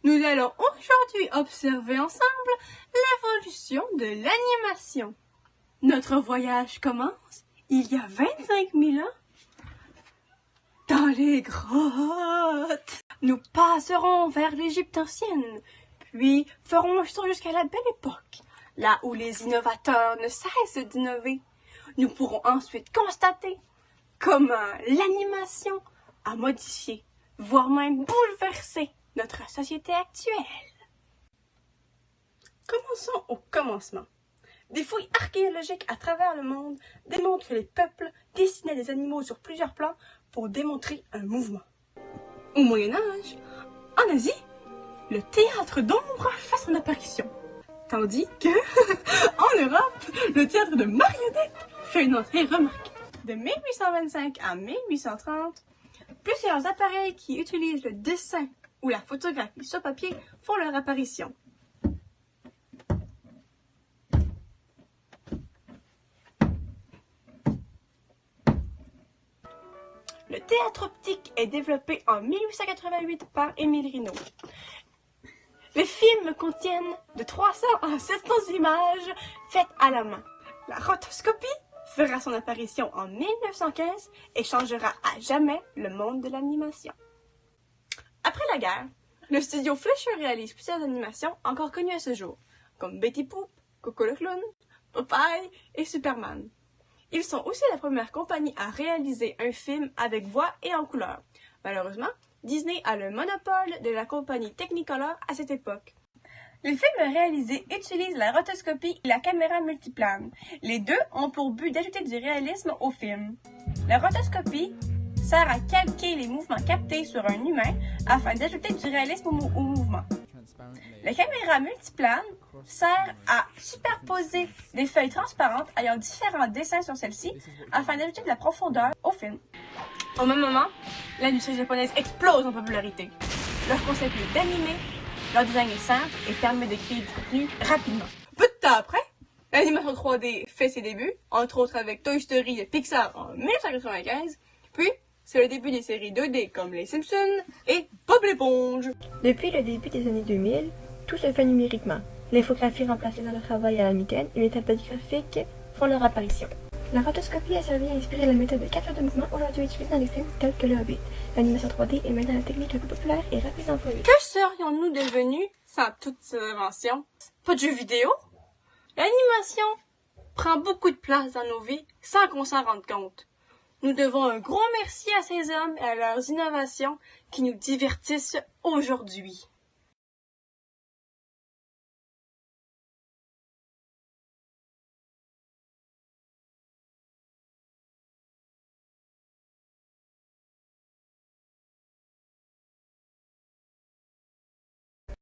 Nous allons aujourd'hui observer ensemble l'évolution de l'animation. Notre voyage commence il y a 25 000 ans dans les grottes. Nous passerons vers l'Égypte ancienne, puis ferons un saut jusqu'à la belle époque, là où les innovateurs ne cessent d'innover. Nous pourrons ensuite constater comment l'animation a modifié, voire même bouleversé notre société actuelle. Commençons au commencement. Des fouilles archéologiques à travers le monde démontrent que les peuples dessinaient des animaux sur plusieurs plans pour démontrer un mouvement. Au Moyen-Âge, en Asie, le théâtre d'ombre fait son apparition. Tandis que, en Europe, le théâtre de marionnettes fait une entrée remarquée. De 1825 à 1830, plusieurs appareils qui utilisent le dessin ou la photographie sur papier font leur apparition. Le théâtre optique est développé en 1888 par Émile Reynaud. Les films contiennent de 300 à 700 images faites à la main. La rotoscopie fera son apparition en 1915 et changera à jamais le monde de l'animation. Après la guerre, le studio Fleischer réalise plusieurs animations encore connues à ce jour, comme Betty Boop, Coco le clown, Popeye et Superman. Ils sont aussi la première compagnie à réaliser un film avec voix et en couleur. Malheureusement, Disney a le monopole de la compagnie Technicolor à cette époque. Les films réalisés utilisent la rotoscopie et la caméra multiplane. Les deux ont pour but d'ajouter du réalisme au film. La rotoscopie sert à calquer les mouvements captés sur un humain afin d'ajouter du réalisme au mouvement. La caméra multiplane sert à superposer des feuilles transparentes ayant différents dessins sur celles-ci afin d'ajouter de la profondeur au film. Au même moment, l'industrie japonaise explose en popularité. Leur concept est d'animer, leur design est simple et permet de créer du contenu rapidement. Peu de temps après, l'animation 3D fait ses débuts, entre autres avec Toy Story de Pixar en 1995, puis c'est le début des séries 2D comme Les Simpsons et Bob l'éponge. Depuis le début des années 2000, tout se fait numériquement. L'infographie remplace les heures de travail à la mitaine et les tablettes graphiques font leur apparition. La rotoscopie a servi à inspirer la méthode de capture de mouvement aujourd'hui utilisée dans les films tels que Le Hobbit. L'animation 3D est maintenant la technique la plus populaire et rapide à employer. Que serions-nous devenus sans toutes ces inventions? Pas de jeux vidéo? L'animation prend beaucoup de place dans nos vies sans qu'on s'en rende compte. Nous devons un gros merci à ces hommes et à leurs innovations qui nous divertissent aujourd'hui.